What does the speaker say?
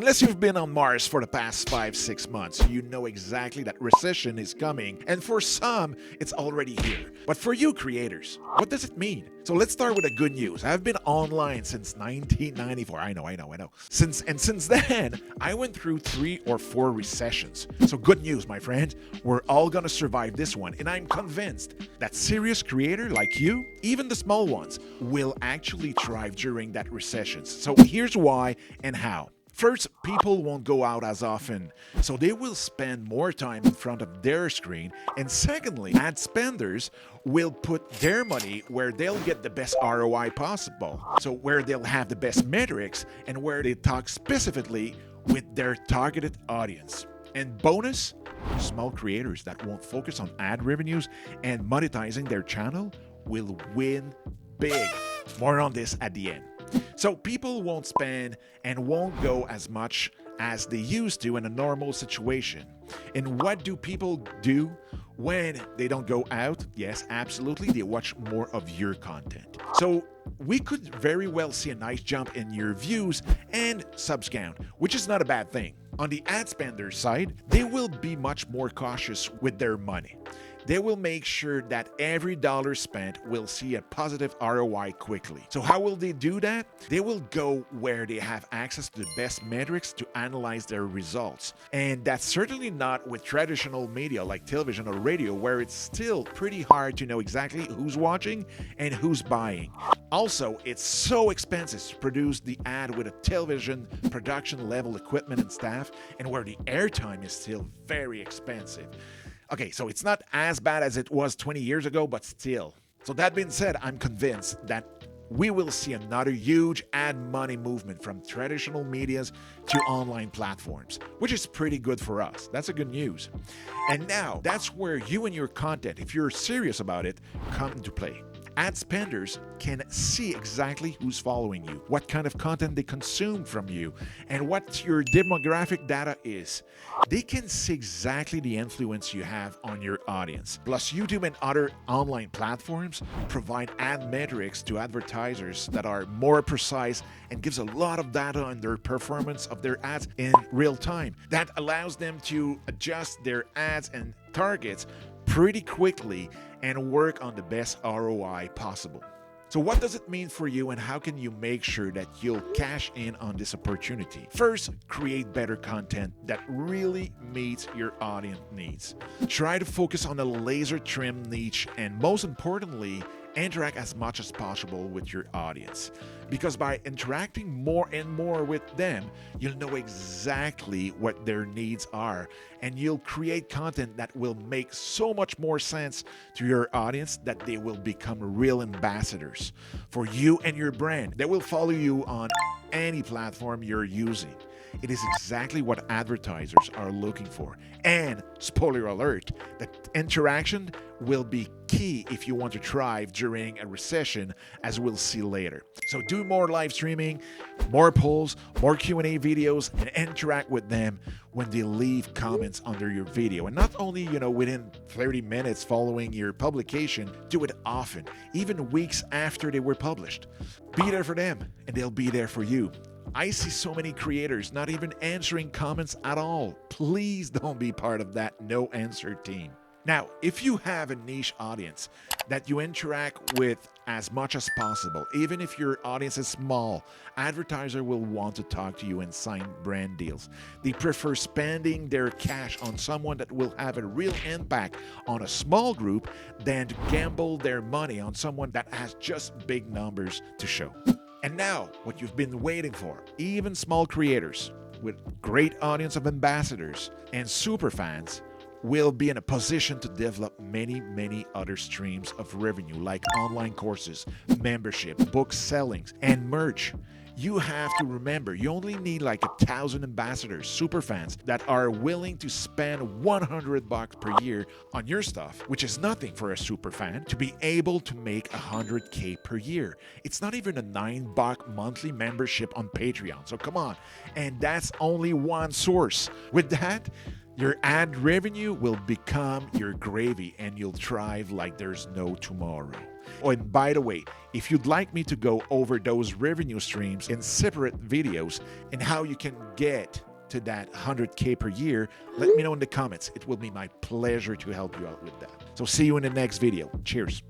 Unless you've been on Mars for the past 5-6 months, you know exactly that recession is coming, and for some, it's already here. But for you creators, what does it mean? So let's start with the good news. I've been online since 1994. I know. Since then, I went through 3 or 4 recessions. So good news, my friend. We're all gonna survive this one, and I'm convinced that serious creator like you, even the small ones, will actually thrive during that recession. So here's why and how. First, people won't go out as often, so they will spend more time in front of their screen. And secondly, ad spenders will put their money where they'll get the best ROI possible. So where they'll have the best metrics and where they talk specifically with their targeted audience. And bonus, small creators that won't focus on ad revenues and monetizing their channel will win big. More on this at the end. So people won't spend and won't go as much as they used to in a normal situation. And what do people do when they don't go out? Yes, absolutely, they watch more of your content. So we could very well see a nice jump in your views and subs count, which is not a bad thing. On the ad spender side, they will be much more cautious with their money. They will make sure that every dollar spent will see a positive ROI quickly. So how will they do that? They will go where they have access to the best metrics to analyze their results. And that's certainly not with traditional media like television or radio, where it's still pretty hard to know exactly who's watching and who's buying. Also, it's so expensive to produce the ad with a television production level equipment and staff, and where the airtime is still very expensive. Okay, so it's not as bad as it was 20 years ago, but still. So that being said, I'm convinced that we will see another huge ad money movement from traditional medias to online platforms, which is pretty good for us. That's a good news. And now, that's where you and your content, if you're serious about it, come into play. Ad spenders can see exactly who's following you, what kind of content they consume from you, and what your demographic data is. They can see exactly the influence you have on your audience. Plus, YouTube and other online platforms provide ad metrics to advertisers that are more precise and gives a lot of data on their performance of their ads in real time. That allows them to adjust their ads and targets pretty quickly and work on the best ROI possible. So what does it mean for you, and how can you make sure that you'll cash in on this opportunity? First, create better content that really meets your audience needs. Try to focus on a laser trim niche, and most importantly, interact as much as possible with your audience. Because by interacting more and more with them, you'll know exactly what their needs are, and you'll create content that will make so much more sense to your audience that they will become real ambassadors for you and your brand. They will follow you on any platform you're using. It is exactly what advertisers are looking for. And spoiler alert, that interaction will be key if you want to thrive during a recession, as we'll see later. So do more live streaming, more polls, more Q&A videos, and interact with them when they leave comments under your video. And not only, within 30 minutes following your publication, do it often, even weeks after they were published. Be there for them, and they'll be there for you. I see so many creators not even answering comments at all. Please don't be part of that no answer team. Now, if you have a niche audience that you interact with as much as possible, even if your audience is small, advertiser will want to talk to you and sign brand deals. They prefer spending their cash on someone that will have a real impact on a small group than to gamble their money on someone that has just big numbers to show. And now, what you've been waiting for, even small creators with great audience of ambassadors and super fans will be in a position to develop many other streams of revenue, like online courses, membership, book sellings, and merch. You have to remember, you only need like 1,000 ambassadors, super fans that are willing to spend $100 per year on your stuff, which is nothing for a super fan, to be able to make $100K per year. It's not even a $9 monthly membership on Patreon, so come on. And that's only one source. With that, your ad revenue will become your gravy, and you'll thrive like there's no tomorrow. Oh, and by the way, if you'd like me to go over those revenue streams in separate videos and how you can get to that 100K per year, let me know in the comments. It will be my pleasure to help you out with that. So see you in the next video. Cheers.